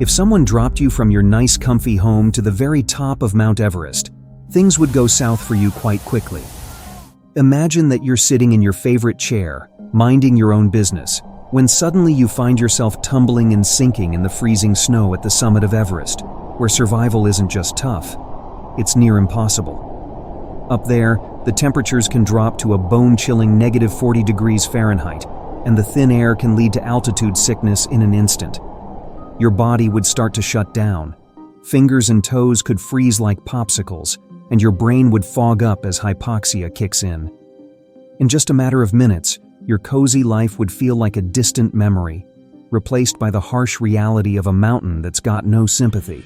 If someone dropped you from your nice comfy home to the very top of Mount Everest, things would go south for you quite quickly. Imagine that you're sitting in your favorite chair, minding your own business, when suddenly you find yourself tumbling and sinking in the freezing snow at the summit of Everest, where survival isn't just tough, it's near impossible. Up there, the temperatures can drop to a bone-chilling -40 degrees Fahrenheit, and the thin air can lead to altitude sickness in an instant. Your body would start to shut down. Fingers and toes could freeze like popsicles, and your brain would fog up as hypoxia kicks in. In just a matter of minutes, your cozy life would feel like a distant memory, replaced by the harsh reality of a mountain that's got no sympathy.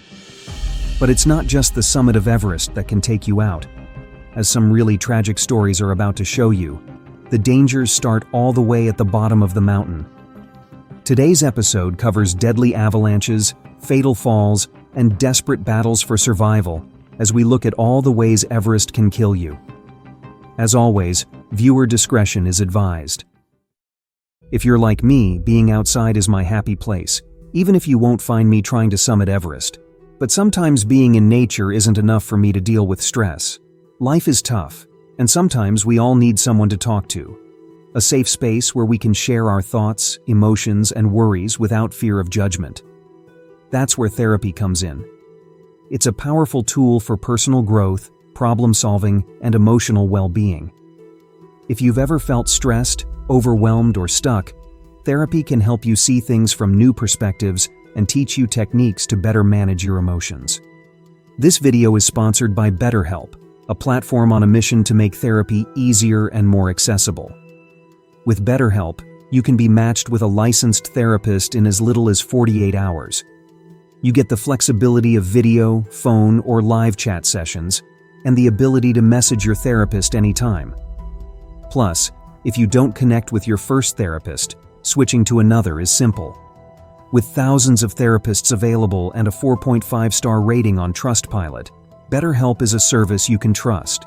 But it's not just the summit of Everest that can take you out. As some really tragic stories are about to show you, the dangers start all the way at the bottom of the mountain. Today's episode covers deadly avalanches, fatal falls, and desperate battles for survival as we look at all the ways Everest can kill you. As always, viewer discretion is advised. If you're like me, being outside is my happy place, even if you won't find me trying to summit Everest. But sometimes being in nature isn't enough for me to deal with stress. Life is tough, and sometimes we all need someone to talk to. A safe space where we can share our thoughts, emotions, and worries without fear of judgment. That's where therapy comes in. It's a powerful tool for personal growth, problem-solving, and emotional well-being. If you've ever felt stressed, overwhelmed, or stuck, therapy can help you see things from new perspectives and teach you techniques to better manage your emotions. This video is sponsored by BetterHelp, a platform on a mission to make therapy easier and more accessible. With BetterHelp, you can be matched with a licensed therapist in as little as 48 hours. You get the flexibility of video, phone, or live chat sessions, and the ability to message your therapist anytime. Plus, if you don't connect with your first therapist, switching to another is simple. With thousands of therapists available and a 4.5-star rating on Trustpilot, BetterHelp is a service you can trust.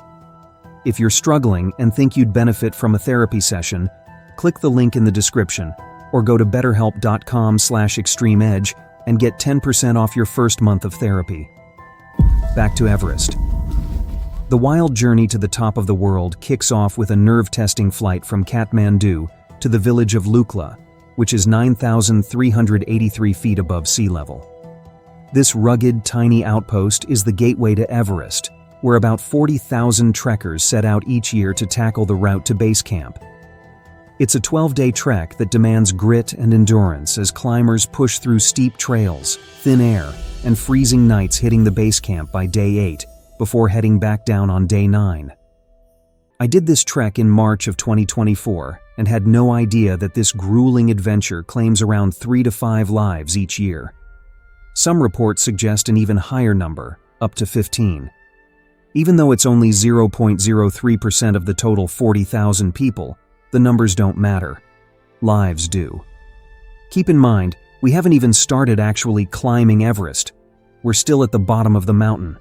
If you're struggling and think you'd benefit from a therapy session, click the link in the description or go to betterhelp.com/extremeedge and get 10% off your first month of therapy. Back to Everest. The wild journey to the top of the world kicks off with a nerve-testing flight from Kathmandu to the village of Lhotse, which is 9,383 feet above sea level. This rugged, tiny outpost is the gateway to Everest, where about 40,000 trekkers set out each year to tackle the route to base camp. It's a 12-day trek that demands grit and endurance as climbers push through steep trails, thin air, and freezing nights hitting the base camp by day 8, before heading back down on day 9. I did this trek in March of 2024 and had no idea that this grueling adventure claims around 3 to 5 lives each year. Some reports suggest an even higher number, up to 15. Even though it's only 0.03% of the total 40,000 people, the numbers don't matter. Lives do. Keep in mind, we haven't even started actually climbing Everest. We're still at the bottom of the mountain.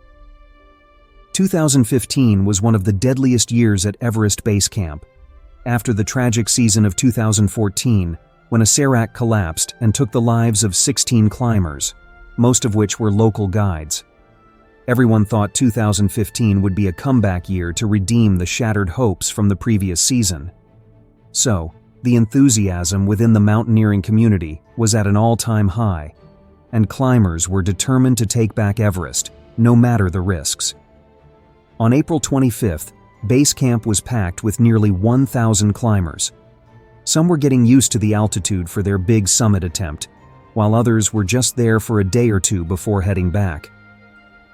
2015 was one of the deadliest years at Everest Base Camp, after the tragic season of 2014, when a serac collapsed and took the lives of 16 climbers, most of which were local guides. Everyone thought 2015 would be a comeback year to redeem the shattered hopes from the previous season. So, the enthusiasm within the mountaineering community was at an all-time high, and climbers were determined to take back Everest, no matter the risks. On April 25th, base camp was packed with nearly 1,000 climbers. Some were getting used to the altitude for their big summit attempt, while others were just there for a day or two before heading back.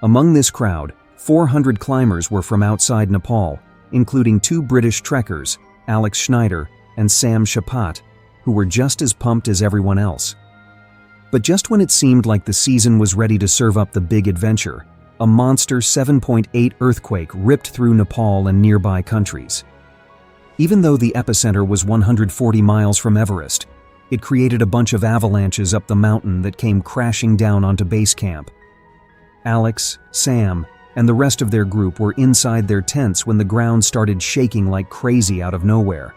Among this crowd, 400 climbers were from outside Nepal, including 2 British trekkers, Alex Schneider and Sam Shapat, who were just as pumped as everyone else. But just when it seemed like the season was ready to serve up the big adventure, a monster 7.8 earthquake ripped through Nepal and nearby countries. Even though the epicenter was 140 miles from Everest, it created a bunch of avalanches up the mountain that came crashing down onto base camp. Alex, Sam, and the rest of their group were inside their tents when the ground started shaking like crazy out of nowhere.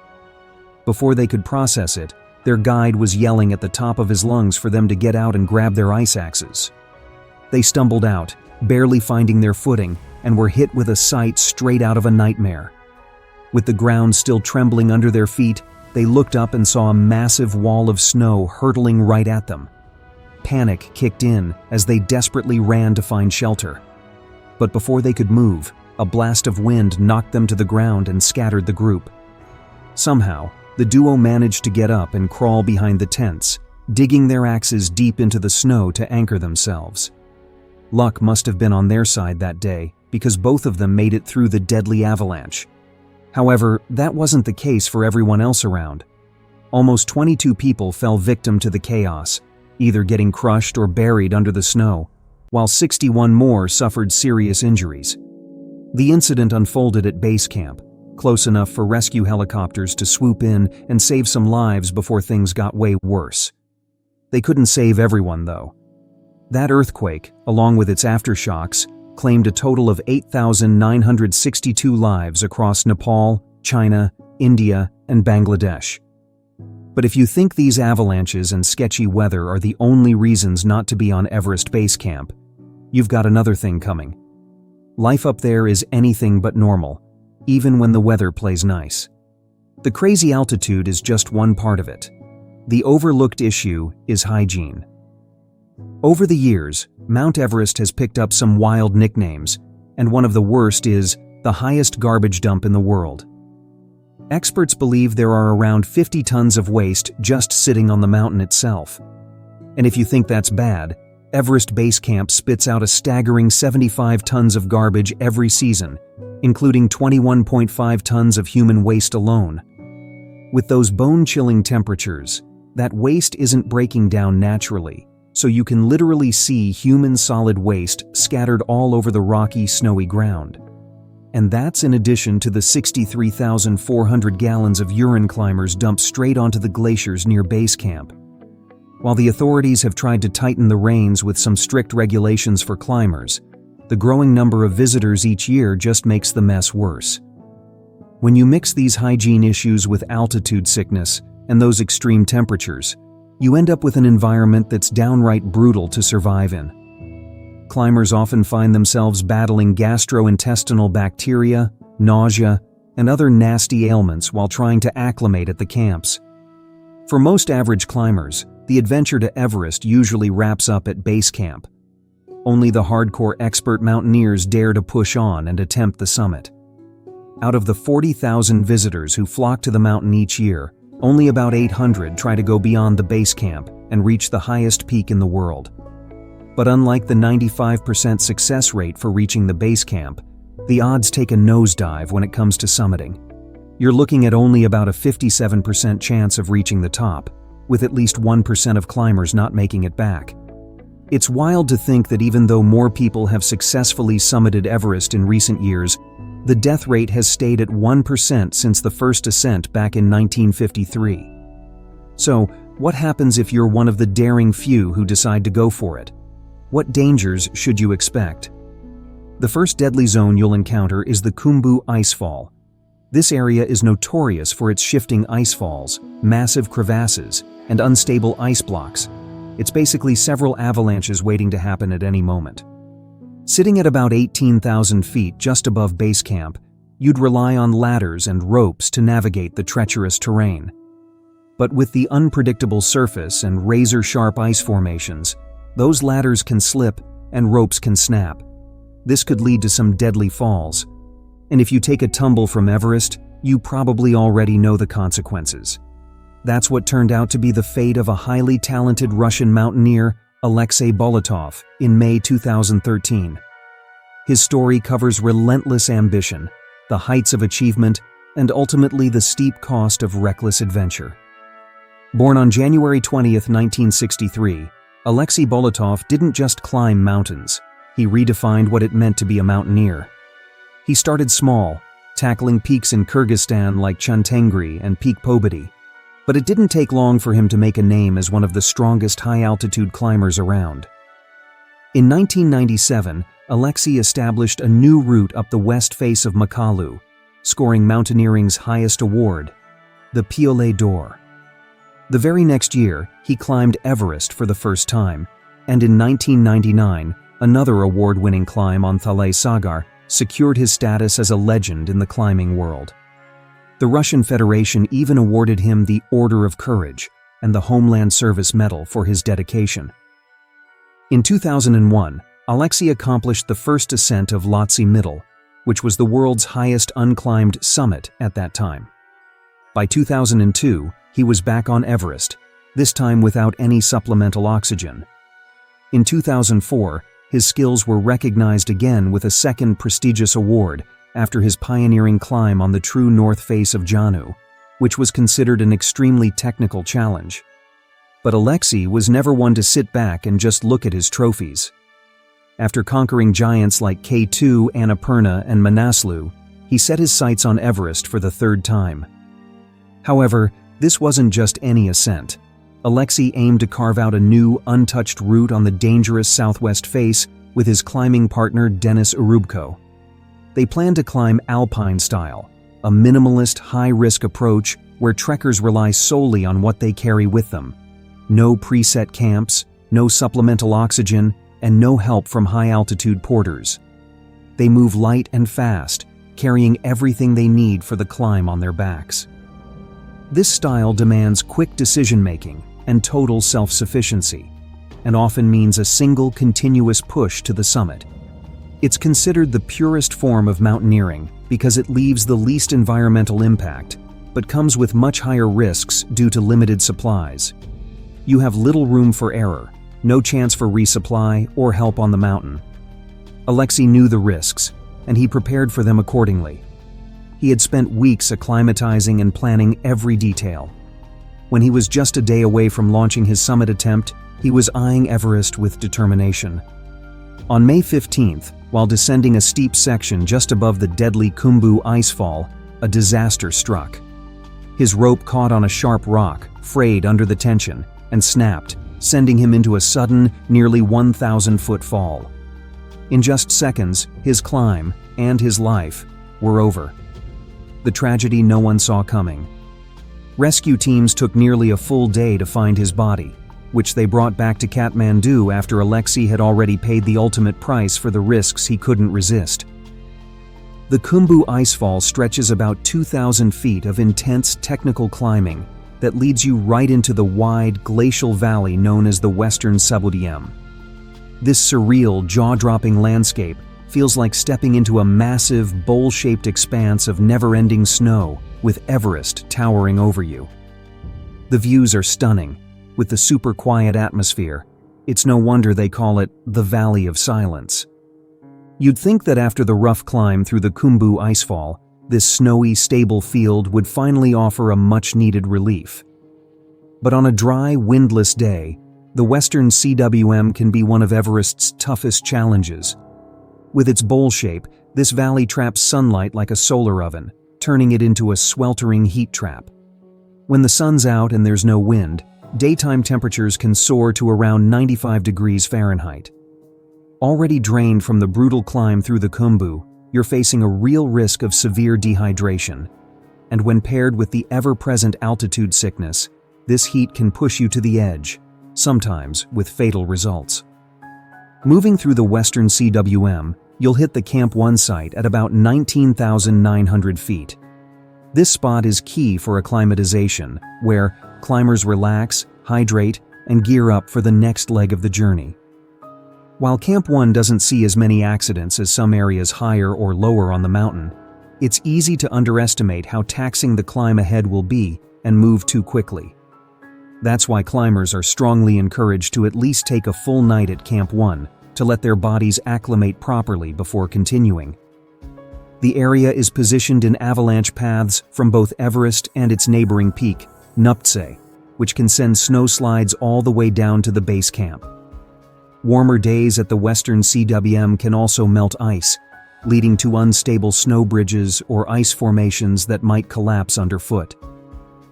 Before they could process it, Their guide was yelling at the top of his lungs for them to get out and grab their ice axes. They stumbled out, barely finding their footing, and were hit with a sight straight out of a nightmare. With the ground still trembling under their feet, they looked up and saw a massive wall of snow hurtling right at them. Panic kicked in as they desperately ran to find shelter. But before they could move, a blast of wind knocked them to the ground and scattered the group. Somehow, the duo managed to get up and crawl behind the tents, digging their axes deep into the snow to anchor themselves. Luck must have been on their side that day, because both of them made it through the deadly avalanche. However, that wasn't the case for everyone else around. Almost 22 people fell victim to the chaos, either getting crushed or buried under the snow, while 61 more suffered serious injuries. The incident unfolded at base camp, close enough for rescue helicopters to swoop in and save some lives before things got way worse. They couldn't save everyone, though. That earthquake, along with its aftershocks, claimed a total of 8,962 lives across Nepal, China, India, and Bangladesh. But if you think these avalanches and sketchy weather are the only reasons not to be on Everest Base Camp, you've got another thing coming. Life up there is anything but normal, even when the weather plays nice. The crazy altitude is just one part of it. The overlooked issue is hygiene. Over the years, Mount Everest has picked up some wild nicknames, and one of the worst is the highest garbage dump in the world. Experts believe there are around 50 tons of waste just sitting on the mountain itself. And if you think that's bad, Everest Base Camp spits out a staggering 75 tons of garbage every season, including 21.5 tons of human waste alone. With those bone-chilling temperatures, that waste isn't breaking down naturally, so you can literally see human solid waste scattered all over the rocky, snowy ground. And that's in addition to the 63,400 gallons of urine climbers dumped straight onto the glaciers near base camp. While the authorities have tried to tighten the reins with some strict regulations for climbers, the growing number of visitors each year just makes the mess worse. When you mix these hygiene issues with altitude sickness and those extreme temperatures, you end up with an environment that's downright brutal to survive in. Climbers often find themselves battling gastrointestinal bacteria, nausea, and other nasty ailments while trying to acclimate at the camps. For most average climbers, the adventure to Everest usually wraps up at base camp. Only the hardcore expert mountaineers dare to push on and attempt the summit. Out of the 40,000 visitors who flock to the mountain each year, only about 800 try to go beyond the base camp and reach the highest peak in the world. But unlike the 95% success rate for reaching the base camp, the odds take a nosedive when it comes to summiting. You're looking at only about a 57% chance of reaching the top, with at least 1% of climbers not making it back. It's wild to think that even though more people have successfully summited Everest in recent years, the death rate has stayed at 1% since the first ascent back in 1953. So, what happens if you're one of the daring few who decide to go for it? What dangers should you expect? The first deadly zone you'll encounter is the Khumbu Icefall. This area is notorious for its shifting ice falls, massive crevasses, and unstable ice blocks. It's basically several avalanches waiting to happen at any moment. Sitting at about 18,000 feet just above base camp, you'd rely on ladders and ropes to navigate the treacherous terrain. But with the unpredictable surface and razor-sharp ice formations, those ladders can slip and ropes can snap. This could lead to some deadly falls. And if you take a tumble from Everest, you probably already know the consequences. That's what turned out to be the fate of a highly talented Russian mountaineer, Alexei Bolotov, in May 2013. His story covers relentless ambition, the heights of achievement, and ultimately the steep cost of reckless adventure. Born on January 20, 1963, Alexei Bolotov didn't just climb mountains, he redefined what it meant to be a mountaineer. He started small, tackling peaks in Kyrgyzstan like Chantengri and Peak Pobedi, but it didn't take long for him to make a name as one of the strongest high-altitude climbers around. In 1997, Alexei established a new route up the west face of Makalu, scoring mountaineering's highest award, the Piolet d'Or. The very next year, he climbed Everest for the first time, and in 1999, another award-winning climb on Thalay Sagar secured his status as a legend in the climbing world. The Russian Federation even awarded him the Order of Courage and the Homeland Service Medal for his dedication. In 2001, Alexei accomplished the first ascent of Lhotse Middle, which was the world's highest unclimbed summit at that time. By 2002, he was back on Everest, this time without any supplemental oxygen. In 2004, his skills were recognized again with a second prestigious award after his pioneering climb on the true north face of Janu, which was considered an extremely technical challenge. But Alexei was never one to sit back and just look at his trophies. After conquering giants like K2, Annapurna, and Manaslu, he set his sights on Everest for the third time. However, this wasn't just any ascent. Alexei aimed to carve out a new, untouched route on the dangerous southwest face with his climbing partner Denis Urubko. They planned to climb Alpine style, a minimalist, high-risk approach where trekkers rely solely on what they carry with them. No preset camps, no supplemental oxygen, and no help from high-altitude porters. They move light and fast, carrying everything they need for the climb on their backs. This style demands quick decision-making and total self-sufficiency, and often means a single continuous push to the summit. It's considered the purest form of mountaineering because it leaves the least environmental impact, but comes with much higher risks due to limited supplies. You have little room for error, no chance for resupply or help on the mountain. Alexei knew the risks, and he prepared for them accordingly. He had spent weeks acclimatizing and planning every detail. When he was just a day away from launching his summit attempt, he was eyeing Everest with determination. On May 15th, while descending a steep section just above the deadly Khumbu icefall, a disaster struck. His rope caught on a sharp rock, frayed under the tension, and snapped, sending him into a sudden, nearly 1,000-foot fall. In just seconds, his climb, and his life, were over. The tragedy no one saw coming. Rescue teams took nearly a full day to find his body, which they brought back to Kathmandu after Alexei had already paid the ultimate price for the risks he couldn't resist. The Khumbu icefall stretches about 2,000 feet of intense technical climbing that leads you right into the wide, glacial valley known as the Western Subudiem. This surreal, jaw-dropping landscape feels like stepping into a massive, bowl-shaped expanse of never-ending snow with Everest towering over you. The views are stunning, with the super-quiet atmosphere. It's no wonder they call it the Valley of Silence. You'd think that after the rough climb through the Khumbu icefall, this snowy, stable field would finally offer a much-needed relief. But on a dry, windless day, the Western CWM can be one of Everest's toughest challenges. With its bowl shape, this valley traps sunlight like a solar oven, turning it into a sweltering heat trap. When the sun's out and there's no wind, daytime temperatures can soar to around 95 degrees Fahrenheit. Already drained from the brutal climb through the Khumbu, you're facing a real risk of severe dehydration. And when paired with the ever-present altitude sickness, this heat can push you to the edge, sometimes with fatal results. Moving through the Western CWM, you'll hit the Camp 1 site at about 19,900 feet. This spot is key for acclimatization, where climbers relax, hydrate, and gear up for the next leg of the journey. While Camp 1 doesn't see as many accidents as some areas higher or lower on the mountain, it's easy to underestimate how taxing the climb ahead will be and move too quickly. That's why climbers are strongly encouraged to at least take a full night at Camp 1 to let their bodies acclimate properly before continuing. The area is positioned in avalanche paths from both Everest and its neighboring peak, Lhotse, which can send snow slides all the way down to the base camp. Warmer days at the Western CWM can also melt ice, leading to unstable snow bridges or ice formations that might collapse underfoot.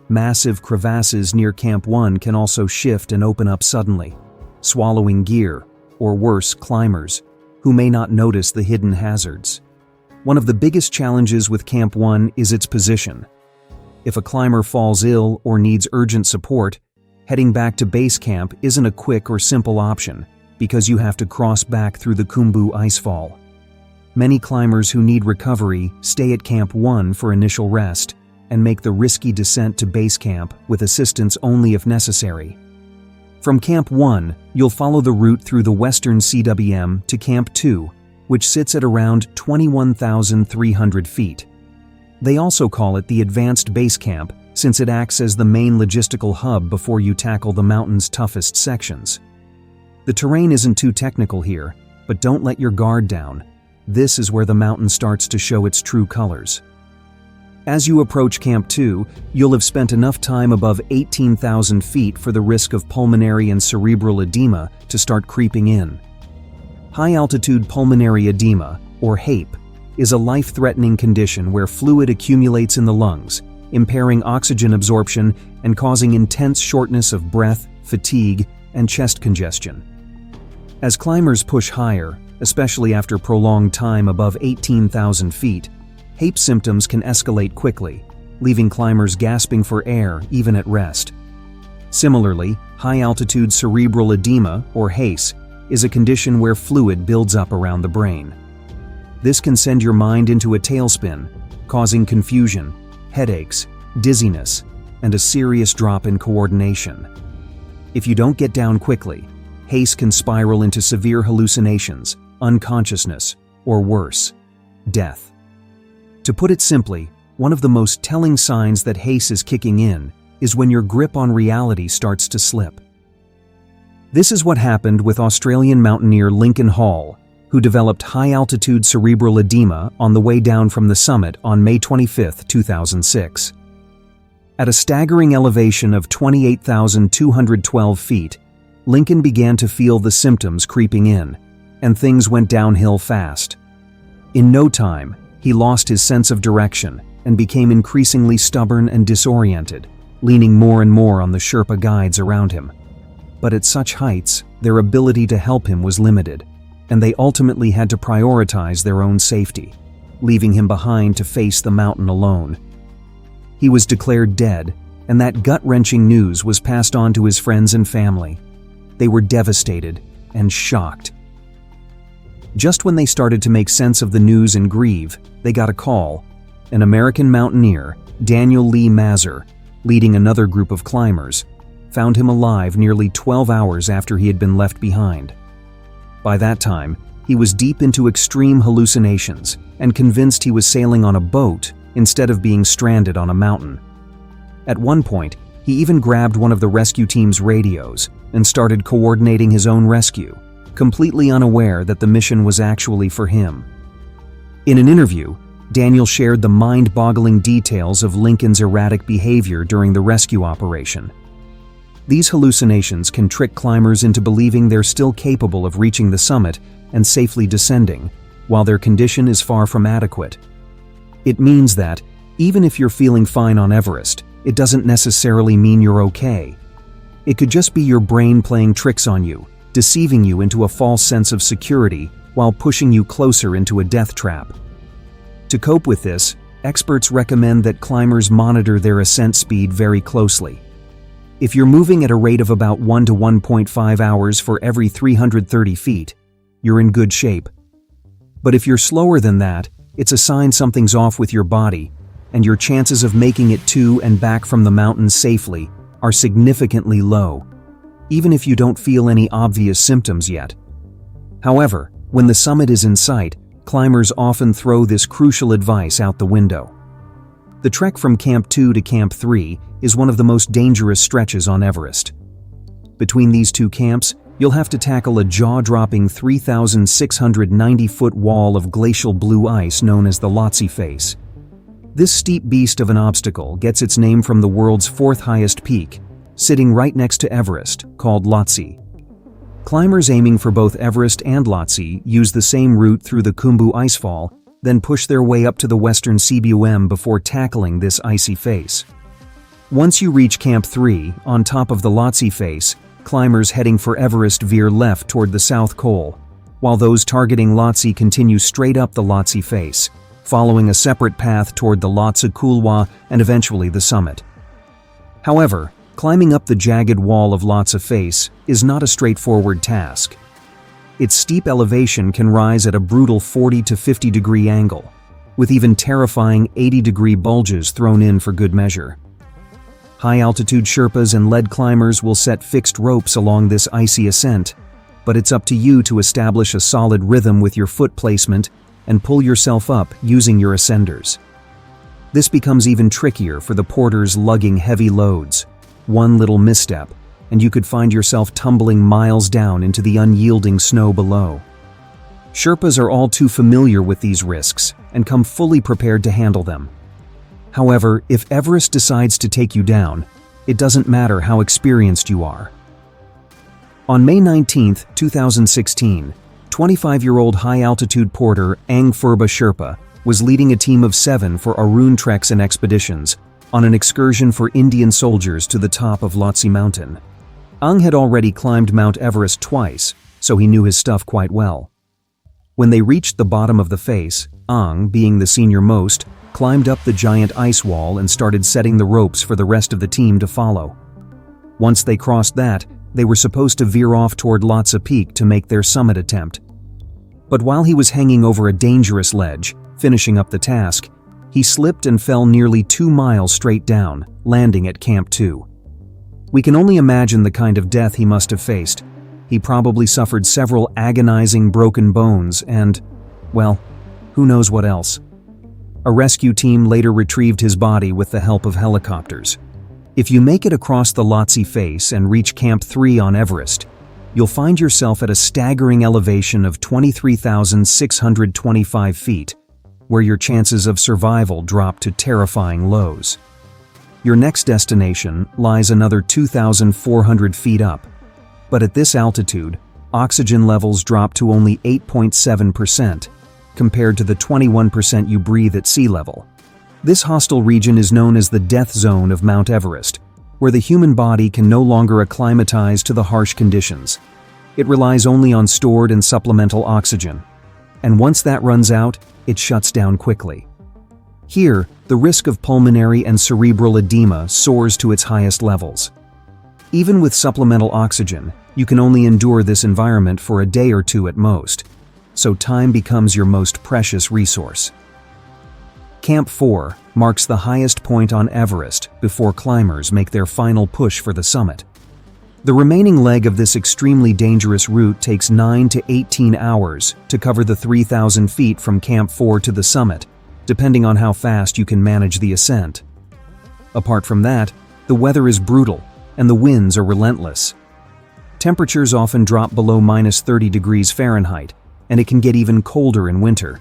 Massive crevasses near Camp 1 can also shift and open up suddenly, swallowing gear, or worse, climbers, who may not notice the hidden hazards. One of the biggest challenges with Camp 1 is its position. If a climber falls ill or needs urgent support, heading back to base camp isn't a quick or simple option because you have to cross back through the Khumbu icefall. Many climbers who need recovery stay at Camp 1 for initial rest and make the risky descent to base camp with assistance only if necessary. From Camp 1, you'll follow the route through the western CWM to Camp 2, which sits at around 21,300 feet. They also call it the Advanced Base Camp since it acts as the main logistical hub before you tackle the mountain's toughest sections. The terrain isn't too technical here, but don't let your guard down. This is where the mountain starts to show its true colors. As you approach Camp 2, you'll have spent enough time above 18,000 feet for the risk of pulmonary and cerebral edema to start creeping in. High-altitude pulmonary edema, or HAPE, is a life-threatening condition where fluid accumulates in the lungs, impairing oxygen absorption and causing intense shortness of breath, fatigue, and chest congestion. As climbers push higher, especially after prolonged time above 18,000 feet, HAPE symptoms can escalate quickly, leaving climbers gasping for air even at rest. Similarly, high-altitude cerebral edema, or HACE, is a condition where fluid builds up around the brain. This can send your mind into a tailspin, causing confusion, headaches, dizziness, and a serious drop in coordination. If you don't get down quickly, HACE can spiral into severe hallucinations, unconsciousness, or worse, death. To put it simply, one of the most telling signs that HACE is kicking in is when your grip on reality starts to slip. This is what happened with Australian mountaineer Lincoln Hall, who developed high-altitude cerebral edema on the way down from the summit on May 25, 2006. At a staggering elevation of 28,212 feet, Lincoln began to feel the symptoms creeping in, and things went downhill fast. In no time, he lost his sense of direction and became increasingly stubborn and disoriented, leaning more and more on the Sherpa guides around him. But at such heights, their ability to help him was limited, and they ultimately had to prioritize their own safety, leaving him behind to face the mountain alone. He was declared dead, and that gut-wrenching news was passed on to his friends and family. They were devastated and shocked. Just when they started to make sense of the news and grieve, they got a call. An American mountaineer, Daniel Lee Mazur, leading another group of climbers, found him alive nearly 12 hours after he had been left behind. By that time, he was deep into extreme hallucinations and convinced he was sailing on a boat instead of being stranded on a mountain. At one point, he even grabbed one of the rescue team's radios and started coordinating his own rescue, completely unaware that the mission was actually for him. In an interview, Daniel shared the mind-boggling details of Lincoln's erratic behavior during the rescue operation. These hallucinations can trick climbers into believing they're still capable of reaching the summit and safely descending, while their condition is far from adequate. It means that, even if you're feeling fine on Everest, it doesn't necessarily mean you're okay. It could just be your brain playing tricks on you, deceiving you into a false sense of security while pushing you closer into a death trap. To cope with this, experts recommend that climbers monitor their ascent speed very closely. If you're moving at a rate of about 1 to 1.5 hours for every 330 feet, you're in good shape. But if you're slower than that, it's a sign something's off with your body, and your chances of making it to and back from the mountains safely are significantly low, even if you don't feel any obvious symptoms yet. However, when the summit is in sight, climbers often throw this crucial advice out the window. The trek from Camp 2 to Camp 3 is one of the most dangerous stretches on Everest. Between these two camps, you'll have to tackle a jaw-dropping 3,690-foot wall of glacial blue ice known as the Lhotse face. This steep beast of an obstacle gets its name from the world's fourth highest peak, sitting right next to Everest, called Lhotse. Climbers aiming for both Everest and Lhotse use the same route through the Khumbu icefall, then push their way up to the western CWM before tackling this icy face. Once you reach Camp 3, on top of the Lhotse face, climbers heading for Everest veer left toward the South Col, while those targeting Lhotse continue straight up the Lhotse face, following a separate path toward the Lhotse Couloir and eventually the summit. However, Climbing up the jagged wall of Lhotse face is not a straightforward task. Its steep elevation can rise at a brutal 40 to 50 degree angle, with even terrifying 80-degree bulges thrown in for good measure. High-altitude Sherpas and lead climbers will set fixed ropes along this icy ascent, but it's up to you to establish a solid rhythm with your foot placement and pull yourself up using your ascenders. This becomes even trickier for the porters lugging heavy loads. One little misstep, and you could find yourself tumbling miles down into the unyielding snow below. Sherpas are all too familiar with these risks and come fully prepared to handle them. However, if Everest decides to take you down, it doesn't matter how experienced you are. On May 19, 2016, 25-year-old high-altitude porter Ang Furba Sherpa was leading a team of 7 for Arun Treks and Expeditions on an excursion for Indian soldiers to the top of Lhotse Mountain. Ang had already climbed Mount Everest twice, so he knew his stuff quite well. When they reached the bottom of the face, Ang, being the senior-most, climbed up the giant ice wall and started setting the ropes for the rest of the team to follow. Once they crossed that, they were supposed to veer off toward Lhotse Peak to make their summit attempt. But while he was hanging over a dangerous ledge, finishing up the task, he slipped and fell nearly 2 miles straight down, landing at Camp 2. We can only imagine the kind of death he must have faced. He probably suffered several agonizing broken bones and, well, who knows what else. A rescue team later retrieved his body with the help of helicopters. If you make it across the Lhotse face and reach Camp 3 on Everest, you'll find yourself at a staggering elevation of 23,625 feet, where your chances of survival drop to terrifying lows. Your next destination lies another 2,400 feet up, but at this altitude, oxygen levels drop to only 8.7%, compared to the 21% you breathe at sea level. This hostile region is known as the death zone of Mount Everest, where the human body can no longer acclimatize to the harsh conditions. It relies only on stored and supplemental oxygen, and once that runs out, it shuts down quickly. Here, the risk of pulmonary and cerebral edema soars to its highest levels. Even with supplemental oxygen, you can only endure this environment for a day or two at most, so time becomes your most precious resource. Camp 4 marks the highest point on Everest before climbers make their final push for the summit. The remaining leg of this extremely dangerous route takes 9 to 18 hours to cover the 3,000 feet from Camp 4 to the summit, depending on how fast you can manage the ascent. Apart from that, the weather is brutal and the winds are relentless. Temperatures often drop below -30 degrees Fahrenheit, and it can get even colder in winter.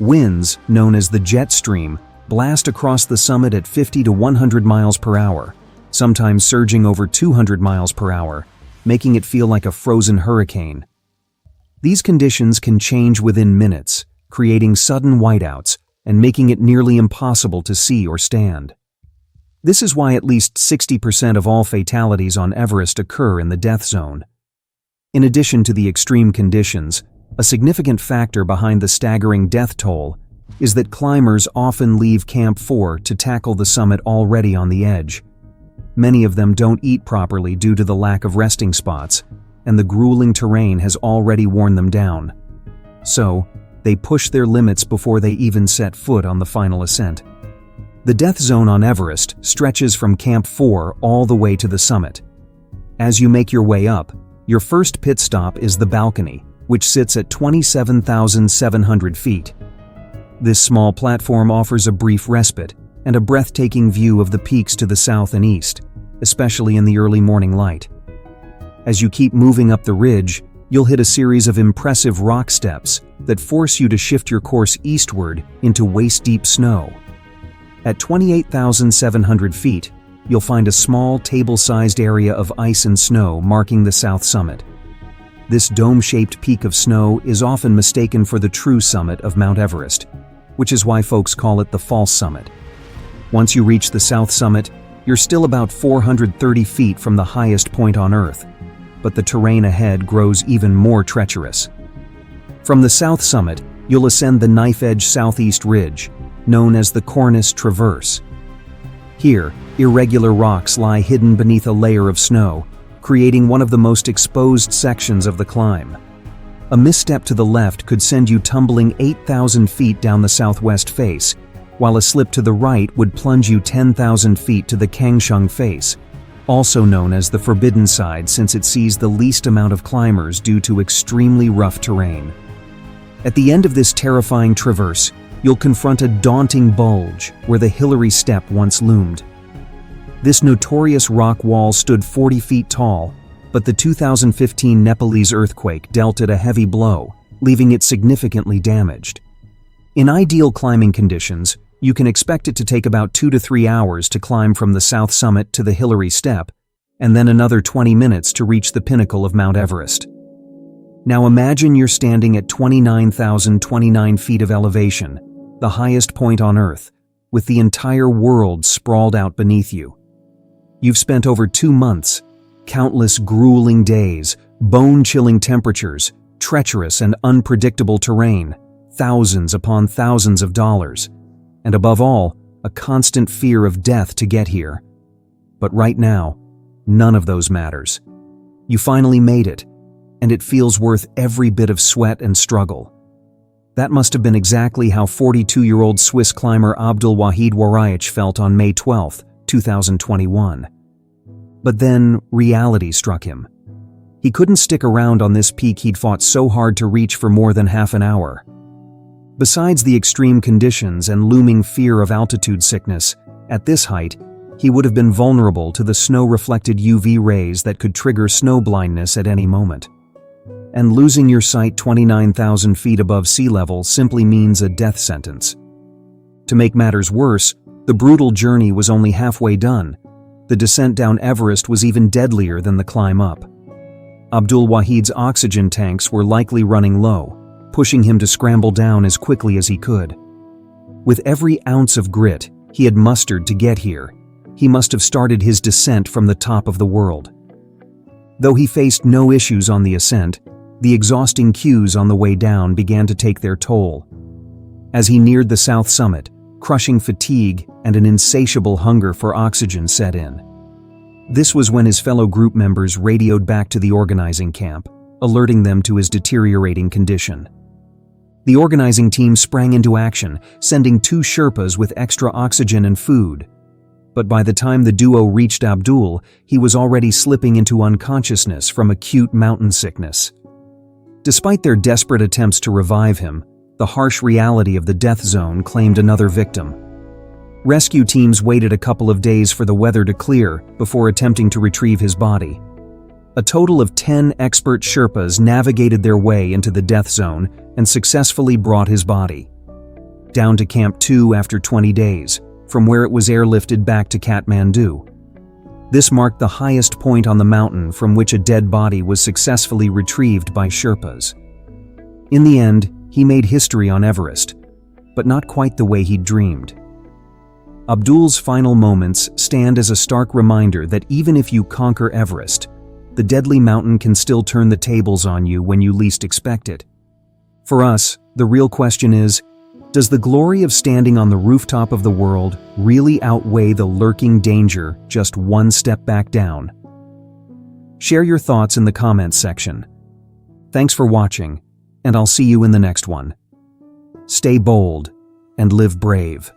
Winds, known as the jet stream, blast across the summit at 50 to 100 miles per hour, sometimes surging over 200 miles per hour, making it feel like a frozen hurricane. These conditions can change within minutes, creating sudden whiteouts and making it nearly impossible to see or stand. This is why at least 60% of all fatalities on Everest occur in the death zone. In addition to the extreme conditions, a significant factor behind the staggering death toll is that climbers often leave Camp 4 to tackle the summit already on the edge. Many of them don't eat properly due to the lack of resting spots, and the grueling terrain has already worn them down. So, they push their limits before they even set foot on the final ascent. The death zone on Everest stretches from Camp 4 all the way to the summit. As you make your way up, your first pit stop is the balcony, which sits at 27,700 feet. This small platform offers a brief respite and a breathtaking view of the peaks to the south and east, especially in the early morning light. As you keep moving up the ridge, you'll hit a series of impressive rock steps that force you to shift your course eastward into waist-deep snow. At 28,700 feet, you'll find a small table-sized area of ice and snow marking the south summit. This dome-shaped peak of snow is often mistaken for the true summit of Mount Everest, which is why folks call it the false summit. Once you reach the south summit, you're still about 430 feet from the highest point on Earth, but the terrain ahead grows even more treacherous. From the south summit, you'll ascend the knife-edge southeast ridge, known as the Cornice Traverse. Here, irregular rocks lie hidden beneath a layer of snow, creating one of the most exposed sections of the climb. A misstep to the left could send you tumbling 8,000 feet down the southwest face, while a slip to the right would plunge you 10,000 feet to the Kangshung face, also known as the Forbidden Side since it sees the least amount of climbers due to extremely rough terrain. At the end of this terrifying traverse, you'll confront a daunting bulge where the Hillary Step once loomed. This notorious rock wall stood 40 feet tall, but the 2015 Nepalese earthquake dealt it a heavy blow, leaving it significantly damaged. In ideal climbing conditions, you can expect it to take about 2 to 3 hours to climb from the south summit to the Hillary Step, and then another 20 minutes to reach the pinnacle of Mount Everest. Now imagine you're standing at 29,029 feet of elevation, the highest point on Earth, with the entire world sprawled out beneath you. You've spent over 2 months, countless grueling days, bone-chilling temperatures, treacherous and unpredictable terrain, thousands upon thousands of dollars, and above all, a constant fear of death to get here. But right now, none of those matters. You finally made it, and it feels worth every bit of sweat and struggle. That must have been exactly how 42-year-old Swiss climber Abdul Wahid Waraich felt on May 12, 2021. But then, reality struck him. He couldn't stick around on this peak he'd fought so hard to reach for more than half an hour. Besides the extreme conditions and looming fear of altitude sickness, at this height, he would have been vulnerable to the snow-reflected UV rays that could trigger snow blindness at any moment. And losing your sight 29,000 feet above sea level simply means a death sentence. To make matters worse, the brutal journey was only halfway done. The descent down Everest was even deadlier than the climb up. Abdul Wahid's oxygen tanks were likely running low, pushing him to scramble down as quickly as he could. With every ounce of grit he had mustered to get here, he must have started his descent from the top of the world. Though he faced no issues on the ascent, the exhausting queues on the way down began to take their toll. As he neared the south summit, crushing fatigue and an insatiable hunger for oxygen set in. This was when his fellow group members radioed back to the organizing camp, alerting them to his deteriorating condition. The organizing team sprang into action, sending 2 Sherpas with extra oxygen and food. But by the time the duo reached Abdul, he was already slipping into unconsciousness from acute mountain sickness. Despite their desperate attempts to revive him, the harsh reality of the death zone claimed another victim. Rescue teams waited a couple of days for the weather to clear before attempting to retrieve his body. A total of 10 expert Sherpas navigated their way into the death zone and successfully brought his body down to Camp 2 after 20 days, from where it was airlifted back to Kathmandu. This marked the highest point on the mountain from which a dead body was successfully retrieved by Sherpas. In the end, he made history on Everest, but not quite the way he'd dreamed. Abdul's final moments stand as a stark reminder that even if you conquer Everest, the deadly mountain can still turn the tables on you when you least expect it. For us, the real question is, does the glory of standing on the rooftop of the world really outweigh the lurking danger just one step back down? Share your thoughts in the comments section. Thanks for watching, and I'll see you in the next one. Stay bold and live brave.